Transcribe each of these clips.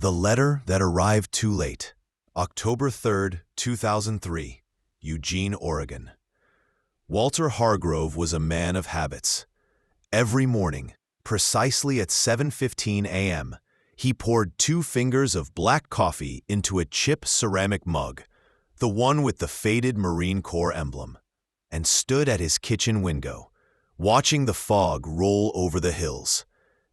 The letter that arrived too late. October 3rd, 2003, Eugene, Oregon. Walter Hargrove was a man of habits. Every morning, precisely at 7:15 a.m., he poured 2 fingers of black coffee into a chip ceramic mug, the one with the faded Marine Corps emblem, and stood at his kitchen window, watching the fog roll over the hills.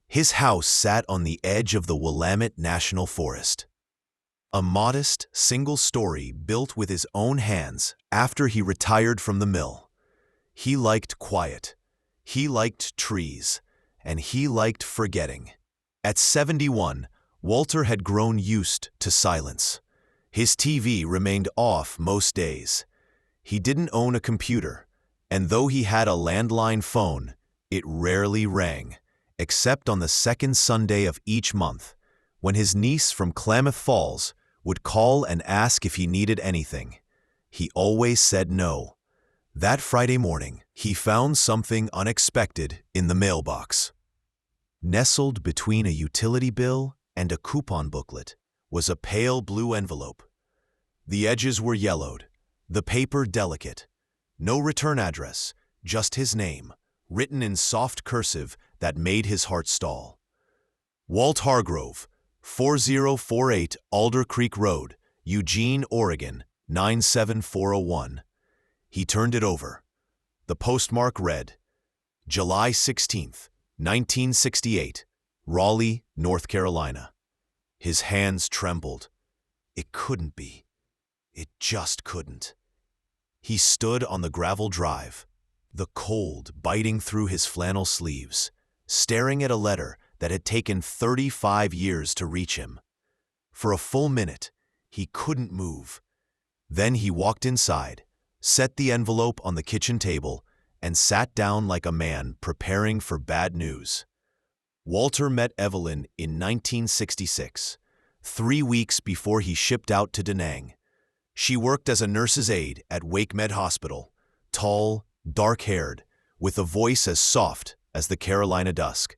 His house sat on the edge of the Willamette National Forest. A modest, single story built with his own hands after he retired from the mill. He liked quiet, he liked trees, and he liked forgetting. At 71, Walter had grown used to silence. His TV remained off most days. He didn't own a computer, and though he had a landline phone, it rarely rang, except on the second Sunday of each month, when his niece from Klamath Falls would call and ask if he needed anything. He always said no. That Friday morning, he found something unexpected in the mailbox. Nestled between a utility bill and a coupon booklet was a pale blue envelope. The edges were yellowed, the paper delicate. No return address, just his name, written in soft cursive that made his heart stall. Walt Hargrove, 4048 Alder Creek Road, Eugene, Oregon, 97401. He turned it over. The postmark read, July 16th, 1968, Raleigh, North Carolina. His hands trembled. It couldn't be. It just couldn't. He stood on the gravel drive, the cold biting through his flannel sleeves, staring at a letter that had taken 35 years to reach him. For a full minute, he couldn't move. Then he walked inside, set the envelope on the kitchen table, and sat down like a man preparing for bad news. Walter met Evelyn in 1966, 3 weeks before he shipped out to Da Nang. She worked as a nurse's aide at Wake Med Hospital, tall, dark-haired, with a voice as soft as the Carolina dusk.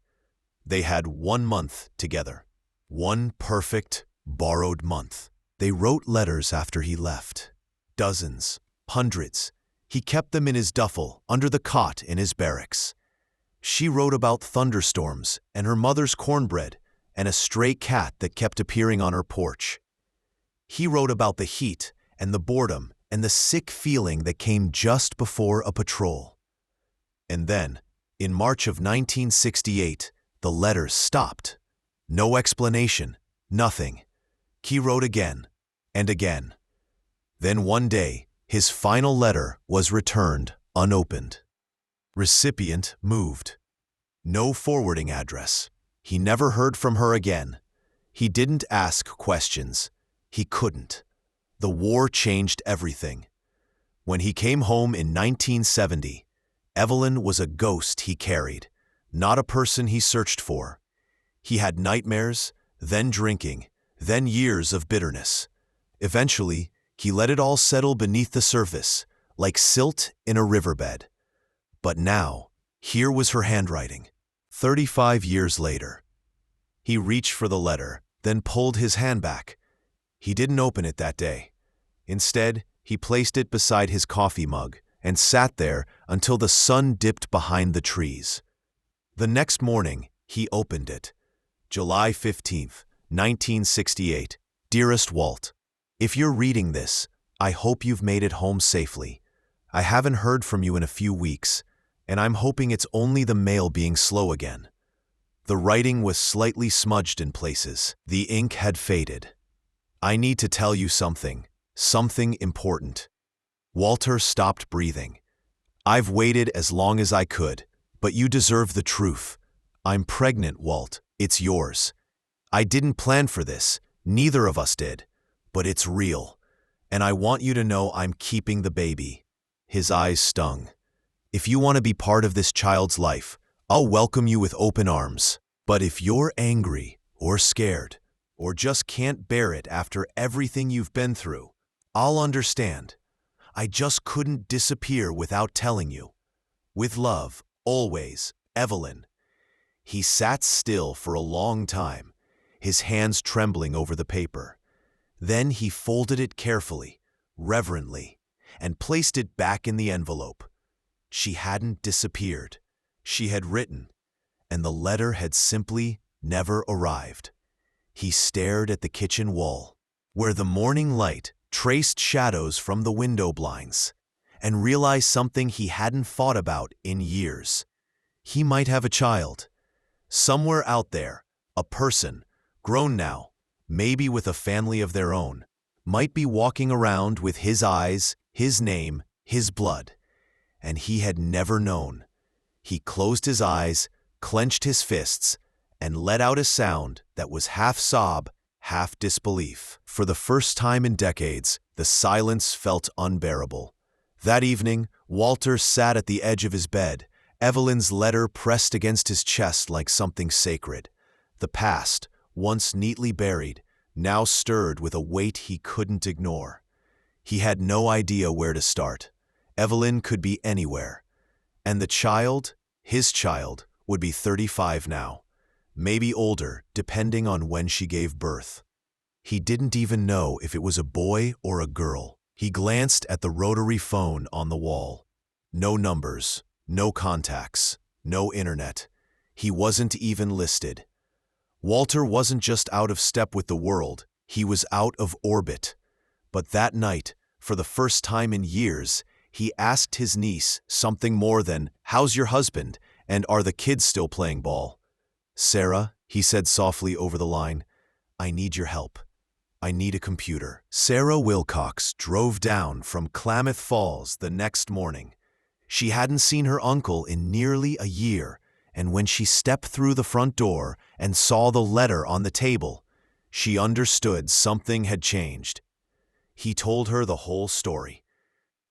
They had 1 month together. 1 perfect, borrowed month. They wrote letters after he left. Dozens, hundreds. He kept them in his duffel under the cot in his barracks. She wrote about thunderstorms and her mother's cornbread and a stray cat that kept appearing on her porch. He wrote about the heat and the boredom and the sick feeling that came just before a patrol. And then, in March of 1968, the letters stopped. No explanation, nothing. He wrote again and again. Then one day, his final letter was returned unopened. Recipient moved. No forwarding address. He never heard from her again. He didn't ask questions. He couldn't. The war changed everything. When he came home in 1970, Evelyn was a ghost he carried, not a person he searched for. He had nightmares, then drinking, then years of bitterness. Eventually, he let it all settle beneath the surface, like silt in a riverbed. But now, here was her handwriting, 35 years later. He reached for the letter, then pulled his hand back. He didn't open it that day. Instead, he placed it beside his coffee mug and sat there until the sun dipped behind the trees. The next morning, he opened it. July 15th, 1968. Dearest Walt, if you're reading this, I hope you've made it home safely. I haven't heard from you in a few weeks, and I'm hoping it's only the mail being slow again. The writing was slightly smudged in places. The ink had faded. I need to tell you something important. Walter stopped breathing. I've waited as long as I could, but you deserve the truth. I'm pregnant, Walt. It's yours. I didn't plan for this. Neither of us did. But it's real. And I want you to know I'm keeping the baby. His eyes stung. If you want to be part of this child's life, I'll welcome you with open arms. But if you're angry or scared, or just can't bear it after everything you've been through, I'll understand. I just couldn't disappear without telling you. With love, always, Evelyn. He sat still for a long time, his hands trembling over the paper. Then he folded it carefully, reverently, and placed it back in the envelope. She hadn't disappeared. She had written, and the letter had simply never arrived. He stared at the kitchen wall, where the morning light traced shadows from the window blinds, and realized something he hadn't thought about in years. He might have a child. Somewhere out there, a person, grown now, maybe with a family of their own, might be walking around with his eyes, his name, his blood. And he had never known. He closed his eyes, clenched his fists, and let out a sound that was half sob, half disbelief. For the first time in decades, the silence felt unbearable. That evening, Walter sat at the edge of his bed, Evelyn's letter pressed against his chest like something sacred. The past, once neatly buried, now stirred with a weight he couldn't ignore. He had no idea where to start. Evelyn could be anywhere. And the child, his child, would be 35 now. Maybe older, depending on when she gave birth. He didn't even know if it was a boy or a girl. He glanced at the rotary phone on the wall. No numbers, no contacts, no internet. He wasn't even listed. Walter wasn't just out of step with the world, he was out of orbit. But that night, for the first time in years, he asked his niece something more than, "How's your husband? And are the kids still playing ball?" "Sarah," he said softly over the line, "I need your help. I need a computer." Sarah Wilcox drove down from Klamath Falls the next morning. She hadn't seen her uncle in nearly a year, and when she stepped through the front door and saw the letter on the table, she understood something had changed. He told her the whole story.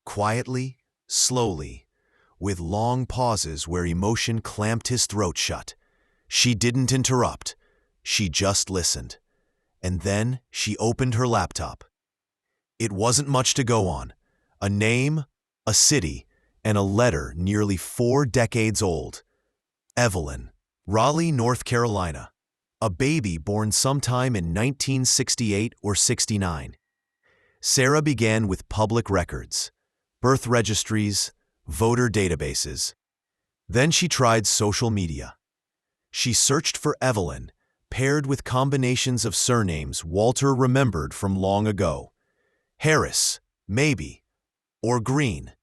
Quietly, slowly, with long pauses where emotion clamped his throat shut. She didn't interrupt. She just listened. And then she opened her laptop. It wasn't much to go on. A name, a city, and a letter nearly 4 decades old. Evelyn, Raleigh, North Carolina. A baby born sometime in 1968 or 69. Sarah began with public records, birth registries, voter databases. Then she tried social media. She searched for Evelyn, paired with combinations of surnames Walter remembered from long ago. Harris, maybe, or Green.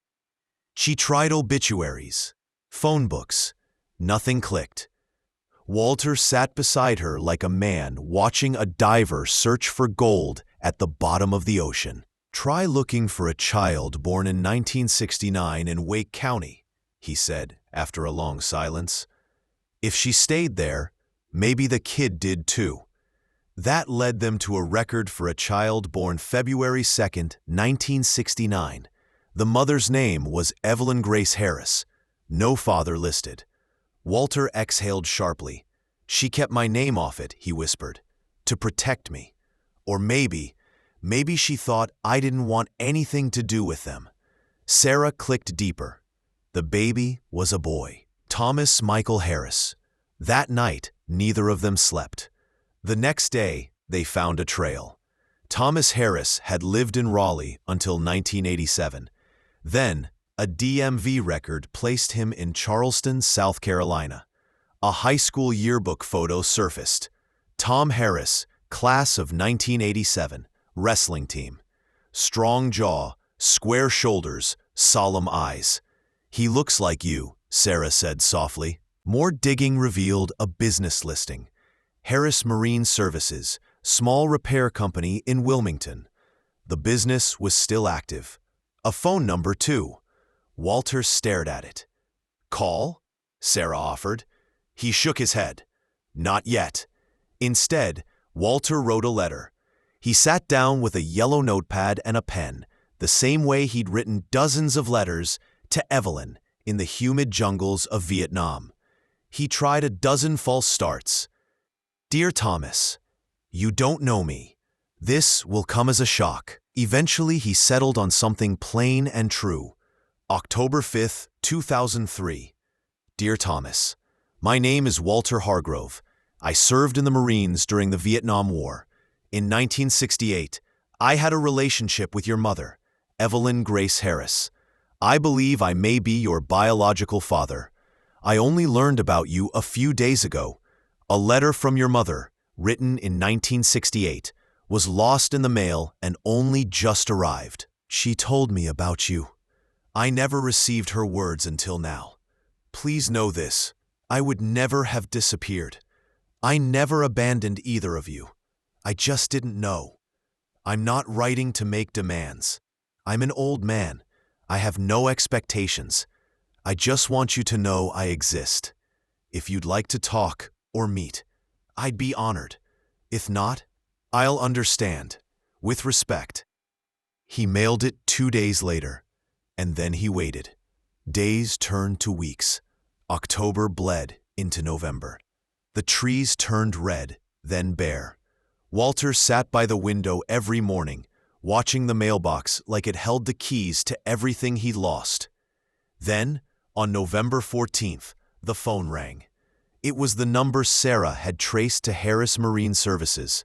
She tried obituaries, phone books. Nothing clicked. Walter sat beside her like a man watching a diver search for gold at the bottom of the ocean. "Try looking for a child born in 1969 in Wake County," he said after a long silence. "If she stayed there, maybe the kid did too." That led them to a record for a child born February 2nd, 1969. The mother's name was Evelyn Grace Harris. No father listed. Walter exhaled sharply. "She kept my name off it," he whispered, "to protect me. Or maybe she thought I didn't want anything to do with them." Sarah clicked deeper. The baby was a boy. Thomas Michael Harris. That night, neither of them slept. The next day, they found a trail. Thomas Harris had lived in Raleigh until 1987. Then, a DMV record placed him in Charleston, South Carolina. A high school yearbook photo surfaced. Tom Harris, class of 1987, wrestling team. Strong jaw, square shoulders, solemn eyes. "He looks like you," Sarah said softly. More digging revealed a business listing. Harris Marine Services, small repair company in Wilmington. The business was still active. A phone number, too. Walter stared at it. "Call?" Sarah offered. He shook his head. "Not yet." Instead, Walter wrote a letter. He sat down with a yellow notepad and a pen, the same way he'd written dozens of letters to Evelyn in the humid jungles of Vietnam. He tried a dozen false starts. "Dear Thomas, you don't know me. This will come as a shock." Eventually, he settled on something plain and true. October 5th, 2003. "Dear Thomas, my name is Walter Hargrove. I served in the Marines during the Vietnam War. In 1968, I had a relationship with your mother, Evelyn Grace Harris. I believe I may be your biological father. I only learned about you a few days ago. A letter from your mother, written in 1968, was lost in the mail and only just arrived. She told me about you. I never received her words until now. Please know this. I would never have disappeared. I never abandoned either of you. I just didn't know. I'm not writing to make demands. I'm an old man. I have no expectations. I just want you to know I exist. If you'd like to talk or meet, I'd be honored. If not, I'll understand. With respect. He mailed it 2 days later, and then he waited. Days turned to weeks. October bled into November. The trees turned red, then bare. Walter sat by the window every morning, watching the mailbox like it held the keys to everything he'd lost. Then, on November 14th, the phone rang. It was the number Sarah had traced to Harris Marine Services.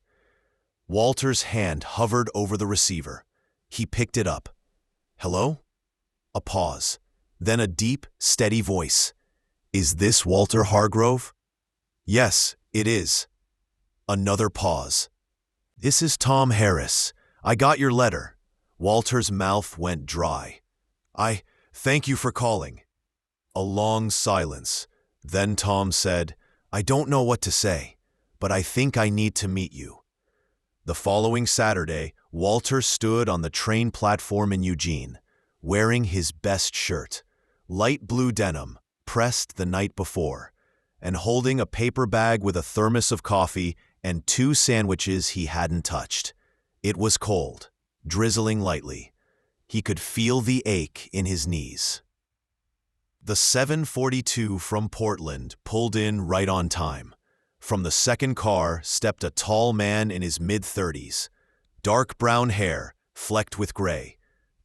Walter's hand hovered over the receiver. He picked it up. Hello? A pause. Then a deep, steady voice. Is this Walter Hargrove? Yes, it is. Another pause. This is Tom Harris. I got your letter. Walter's mouth went dry. Thank you for calling. A long silence. Then Tom said, I don't know what to say, but I think I need to meet you. The following Saturday, Walter stood on the train platform in Eugene, wearing his best shirt, light blue denim, pressed the night before, and holding a paper bag with a thermos of coffee and 2 sandwiches he hadn't touched. It was cold, drizzling lightly. He could feel the ache in his knees. The 742 from Portland pulled in right on time. From the second car stepped a tall man in his mid-30s. Dark brown hair, flecked with gray.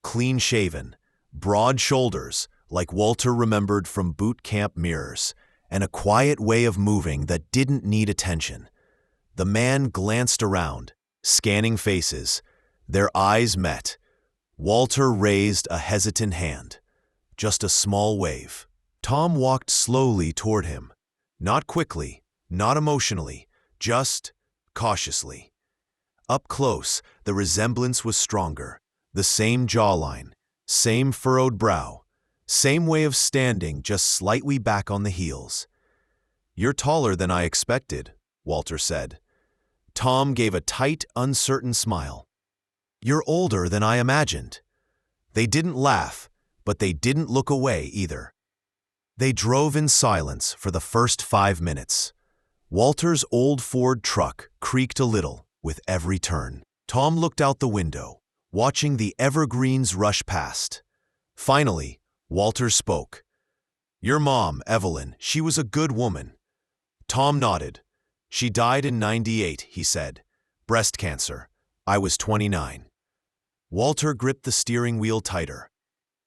Clean-shaven, broad shoulders, like Walter remembered from boot camp mirrors, and a quiet way of moving that didn't need attention. The man glanced around, scanning faces. Their eyes met. Walter raised a hesitant hand. Just a small wave. Tom walked slowly toward him. Not quickly, not emotionally, just cautiously. Up close, the resemblance was stronger. The same jawline, same furrowed brow, same way of standing just slightly back on the heels. You're taller than I expected, Walter said. Tom gave a tight, uncertain smile. You're older than I imagined. They didn't laugh, but they didn't look away either. They drove in silence for the first 5 minutes. Walter's old Ford truck creaked a little with every turn. Tom looked out the window, watching the evergreens rush past. Finally, Walter spoke. Your mom, Evelyn, she was a good woman. Tom nodded. She died in '98, he said. Breast cancer. I was 29. Walter gripped the steering wheel tighter.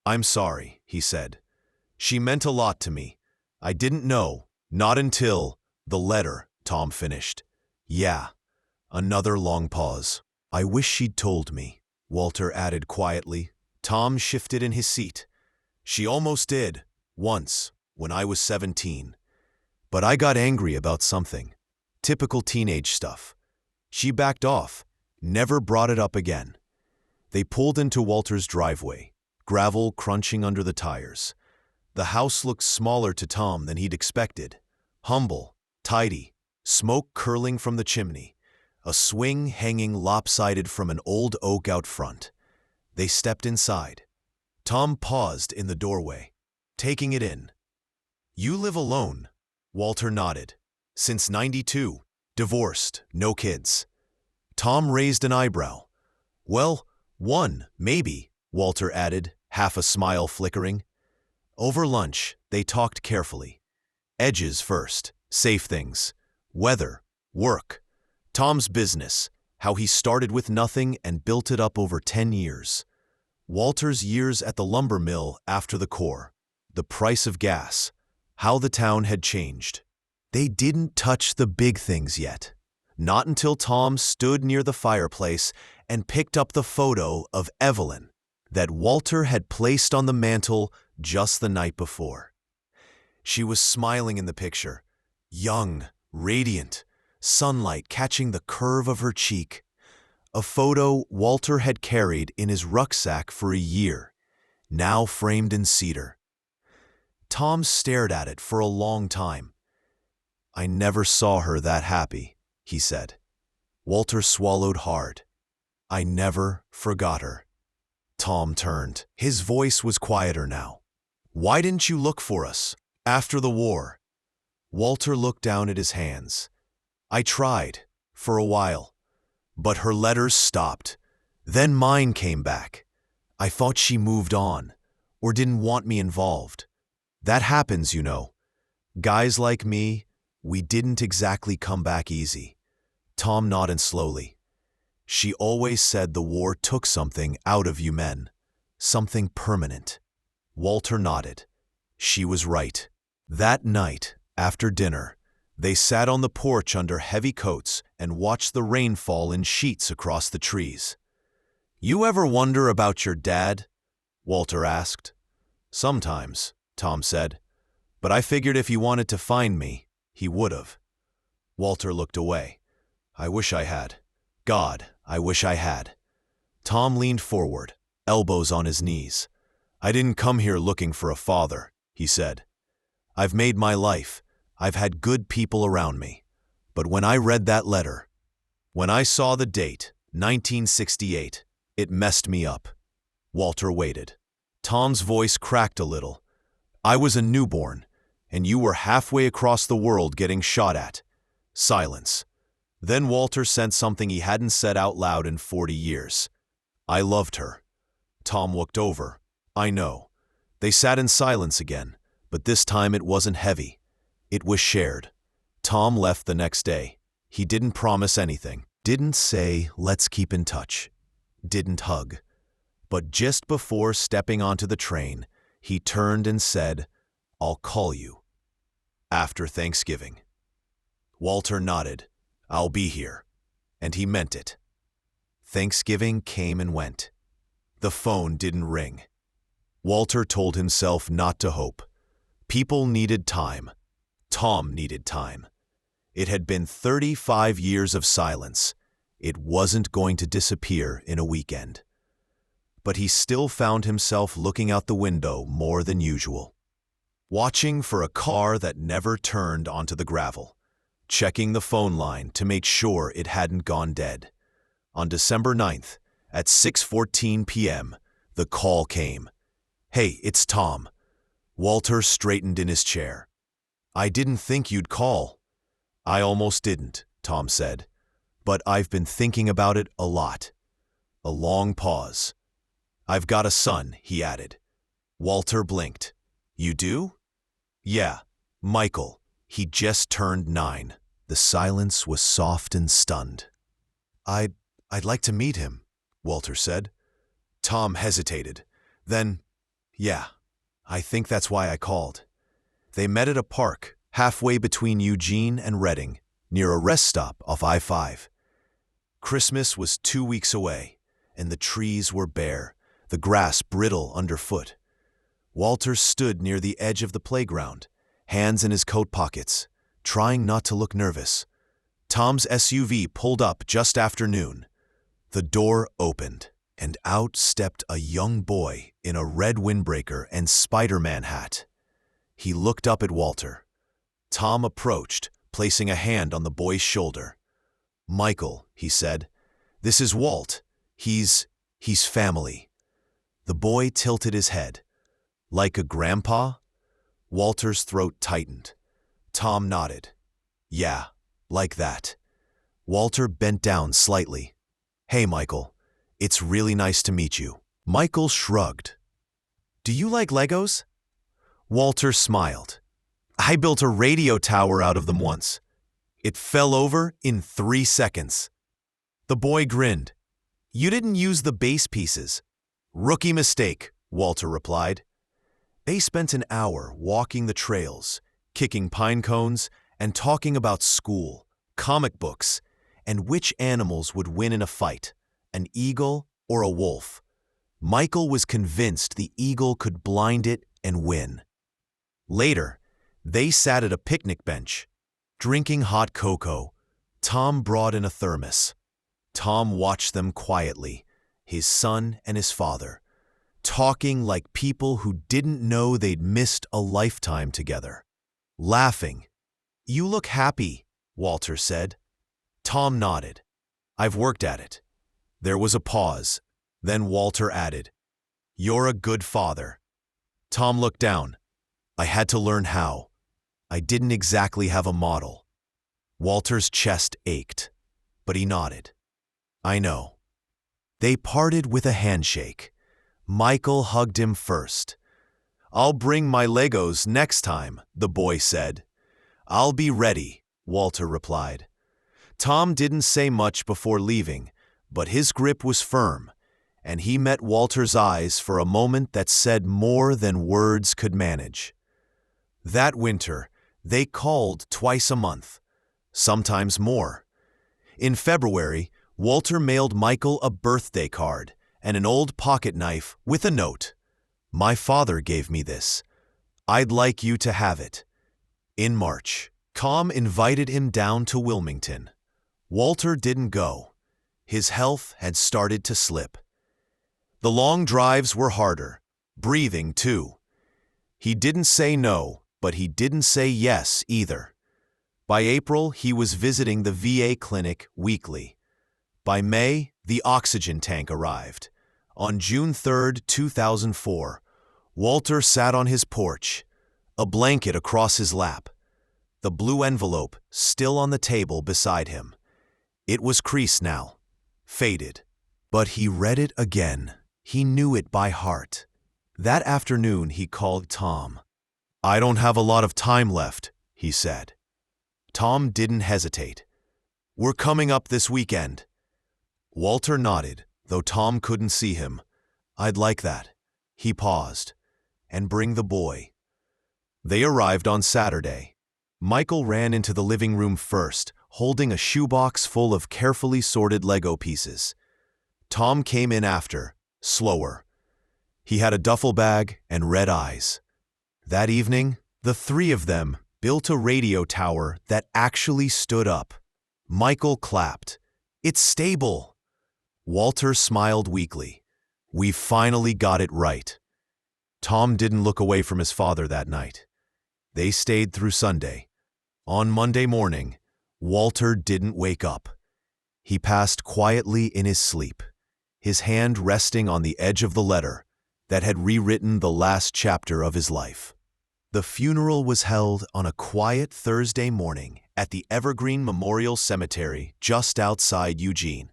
I'm sorry, he said. She meant a lot to me. I didn't know, not until the letter, Tom finished. Yeah. Another long pause. I wish she'd told me, Walter added quietly. Tom shifted in his seat. She almost did, once, when I was 17. But I got angry about something. Typical teenage stuff. She backed off, never brought it up again. They pulled into Walter's driveway, gravel crunching under the tires. The house looked smaller to Tom than he'd expected. Humble, tidy, smoke curling from the chimney, a swing hanging lopsided from an old oak out front. They stepped inside. Tom paused in the doorway, taking it in. You live alone, Walter nodded. Since '92, divorced, no kids. Tom raised an eyebrow. Well, one, maybe, Walter added, half a smile flickering. Over lunch, they talked carefully. Edges first, safe things, weather, work, Tom's business, how he started with nothing and built it up over 10 years. Walter's years at the lumber mill after the Corps, the price of gas, how the town had changed. They didn't touch the big things yet. Not until Tom stood near the fireplace and picked up the photo of Evelyn that Walter had placed on the mantel just the night before. She was smiling in the picture, young, radiant, sunlight catching the curve of her cheek. A photo Walter had carried in his rucksack for a year, now framed in cedar. Tom stared at it for a long time. "I never saw her that happy," he said. Walter swallowed hard. "I never forgot her." Tom turned. His voice was quieter now. "Why didn't you look for us after the war?" Walter looked down at his hands. "I tried, for a while. But her letters stopped. Then mine came back. I thought she moved on, or didn't want me involved. That happens, you know. Guys like me, we didn't exactly come back easy." Tom nodded slowly. "She always said the war took something out of you men, something permanent." Walter nodded. She was right. That night, after dinner, they sat on the porch under heavy coats and watched the rain fall in sheets across the trees. "You ever wonder about your dad?" Walter asked. "Sometimes," Tom said. "But I figured if he wanted to find me, he would've." Walter looked away. "I wish I had. God, I wish I had." Tom leaned forward, elbows on his knees. "I didn't come here looking for a father," he said. "I've made my life. I've had good people around me. But when I read that letter, when I saw the date, 1968, it messed me up." Walter waited. Tom's voice cracked a little. "I was a newborn, and you were halfway across the world getting shot at." Silence. Then Walter sent something he hadn't said out loud in 40 years. "I loved her." Tom looked over. "I know." They sat in silence again, but this time it wasn't heavy. It was shared. Tom left the next day. He didn't promise anything. Didn't say, "Let's keep in touch." Didn't hug. But just before stepping onto the train, he turned and said, "I'll call you after Thanksgiving." Walter nodded. "I'll be here." And he meant it. Thanksgiving came and went. The phone didn't ring. Walter told himself not to hope. People needed time. Tom needed time. It had been 35 years of silence. It wasn't going to disappear in a weekend. But he still found himself looking out the window more than usual, watching for a car that never turned onto the gravel, checking the phone line to make sure it hadn't gone dead. On December 9th, at 6:14 p.m., the call came. "Hey, it's Tom." Walter straightened in his chair. "I didn't think you'd call." "I almost didn't," Tom said. "But I've been thinking about it a lot." A long pause. "I've got a son," he added. Walter blinked. "You do?" "Yeah, Michael. He just turned 9. The silence was soft and stunned. I'd like to meet him," Walter said. Tom hesitated. Then, "Yeah, I think that's why I called." They met at a park, halfway between Eugene and Reading, near a rest stop off I-5. Christmas was 2 weeks away, and the trees were bare, the grass brittle underfoot. Walter stood near the edge of the playground, hands in his coat pockets, trying not to look nervous. Tom's SUV pulled up just after noon. The door opened, and out stepped a young boy in a red windbreaker and Spider-Man hat. He looked up at Walter. Tom approached, placing a hand on the boy's shoulder. "Michael," he said, "this is Walt. He's family." The boy tilted his head. "Like a grandpa?" Walter's throat tightened. Tom nodded. "Yeah, like that." Walter bent down slightly. "Hey, Michael. It's really nice to meet you." Michael shrugged. "Do you like Legos?" Walter smiled. "I built a radio tower out of them once. It fell over in 3 seconds." The boy grinned. "You didn't use the base pieces." "Rookie mistake," Walter replied. They spent an hour walking the trails, kicking pine cones, and talking about school, comic books, and which animals would win in a fight, an eagle or a wolf. Michael was convinced the eagle could blind it and win. Later, they sat at a picnic bench, drinking hot cocoa. Tom brought in a thermos. Tom watched them quietly, his son and his father, talking like people who didn't know they'd missed a lifetime together. Laughing. "You look happy," Walter said. Tom nodded. "I've worked at it." There was a pause. Then Walter added, "You're a good father." Tom looked down. "I had to learn how. I didn't exactly have a model." Walter's chest ached, but he nodded. "I know." They parted with a handshake. Michael hugged him first. "I'll bring my Legos next time," the boy said. "I'll be ready," Walter replied. Tom didn't say much before leaving, but his grip was firm, and he met Walter's eyes for a moment that said more than words could manage. That winter, they called twice a month, sometimes more. In February, Walter mailed Michael a birthday card and an old pocket knife with a note. "My father gave me this. I'd like you to have it." In March, Tom invited him down to Wilmington. Walter didn't go. His health had started to slip. The long drives were harder, breathing too. He didn't say no, but he didn't say yes either. By April, he was visiting the VA clinic weekly. By May, the oxygen tank arrived. On June 3, 2004, Walter sat on his porch, a blanket across his lap, the blue envelope still on the table beside him. It was creased now, faded, but he read it again. He knew it by heart. That afternoon, he called Tom. "I don't have a lot of time left," he said. Tom didn't hesitate. "We're coming up this weekend." Walter nodded, though Tom couldn't see him. "I'd like that." He paused. "And bring the boy." They arrived on Saturday. Michael ran into the living room first, holding a shoebox full of carefully sorted Lego pieces. Tom came in after, slower. He had a duffel bag and red eyes. That evening, the three of them built a radio tower that actually stood up. Michael clapped. "It's stable." Walter smiled weakly. "We finally got it right." Tom didn't look away from his father that night. They stayed through Sunday. On Monday morning, Walter didn't wake up. He passed quietly in his sleep, his hand resting on the edge of the letter that had rewritten the last chapter of his life. The funeral was held on a quiet Thursday morning at the Evergreen Memorial Cemetery just outside Eugene.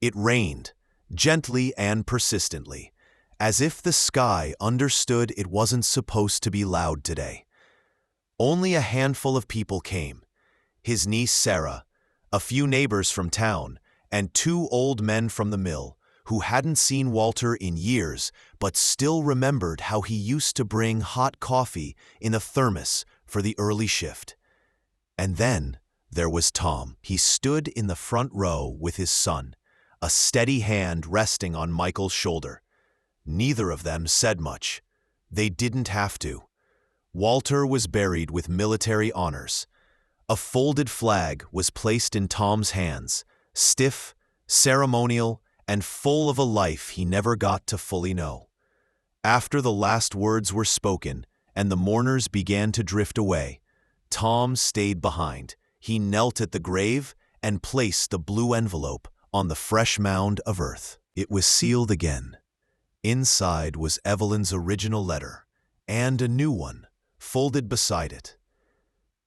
It rained, gently and persistently, as if the sky understood it wasn't supposed to be loud today. Only a handful of people came: his niece Sarah, a few neighbors from town, and two old men from the mill who hadn't seen Walter in years but still remembered how he used to bring hot coffee in a thermos for the early shift. And then there was Tom. He stood in the front row with his son, a steady hand resting on Michael's shoulder. Neither of them said much. They didn't have to. Walter was buried with military honors. A folded flag was placed in Tom's hands, stiff, ceremonial, and full of a life he never got to fully know. After the last words were spoken and the mourners began to drift away, Tom stayed behind. He knelt at the grave and placed the blue envelope on the fresh mound of earth. It was sealed again. Inside was Evelyn's original letter, and a new one, folded beside it.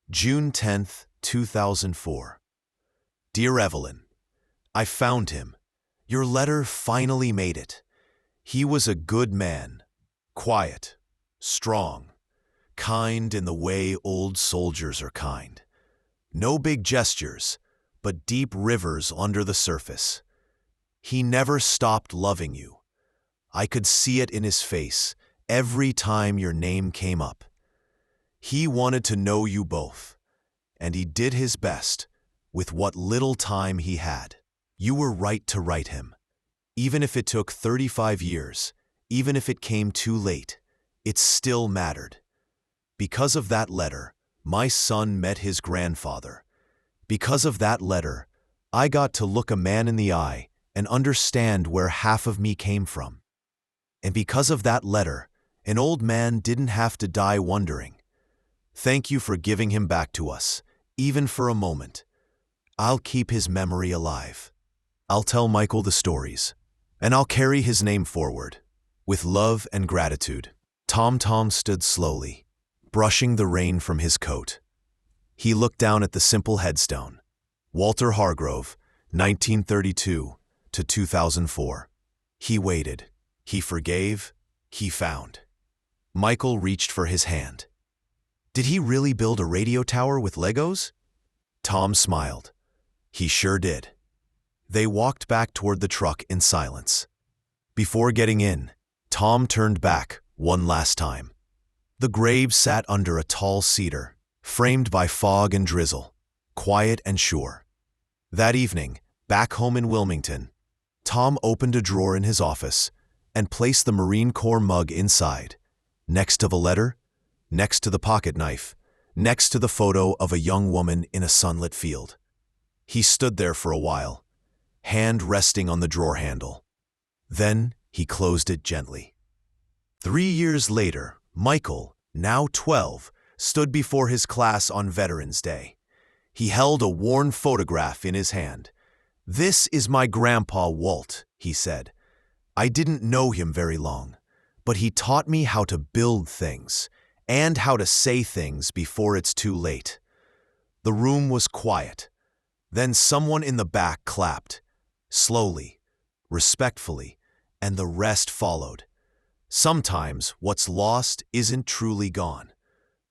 June 10th, 2004. Dear Evelyn, I found him. Your letter finally made it. He was a good man, quiet, strong, kind in the way old soldiers are kind. No big gestures, but deep rivers under the surface. He never stopped loving you. I could see it in his face every time your name came up. He wanted to know you both, and he did his best with what little time he had. You were right to write him. Even if it took 35 years, even if it came too late, it still mattered. Because of that letter, my son met his grandfather. Because of that letter, I got to look a man in the eye and understand where half of me came from. And because of that letter, an old man didn't have to die wondering. Thank you for giving him back to us, even for a moment. I'll keep his memory alive. I'll tell Michael the stories, and I'll carry his name forward. With love and gratitude. Tom stood slowly, brushing the rain from his coat. He looked down at the simple headstone. Walter Hargrove, 1932 to 2004. He waited. He forgave. He found. Michael reached for his hand. Did he really build a radio tower with Legos? Tom smiled. He sure did. They walked back toward the truck in silence. Before getting in, Tom turned back one last time. The grave sat under a tall cedar, framed by fog and drizzle, quiet and sure. That evening, back home in Wilmington, Tom opened a drawer in his office and placed the Marine Corps mug inside, next to the letter, next to the pocket knife, next to the photo of a young woman in a sunlit field. He stood there for a while, hand resting on the drawer handle. Then he closed it gently. 3 years later, Michael, now 12, stood before his class on Veterans Day. He held a worn photograph in his hand. "This is my grandpa Walt," he said. "I didn't know him very long, but he taught me how to build things and how to say things before it's too late." The room was quiet. Then someone in the back clapped, slowly, respectfully, and the rest followed. Sometimes what's lost isn't truly gone.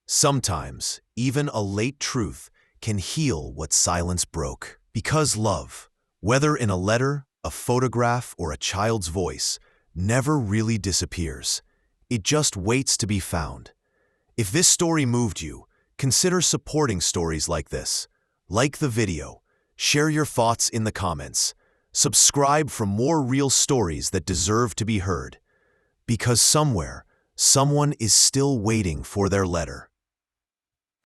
Sometimes even a late truth can heal what silence broke. Because love, whether in a letter, a photograph, or a child's voice, never really disappears. It just waits to be found. If this story moved you, consider supporting stories like this. Like the video, share your thoughts in the comments, subscribe for more real stories that deserve to be heard. Because somewhere, someone is still waiting for their letter.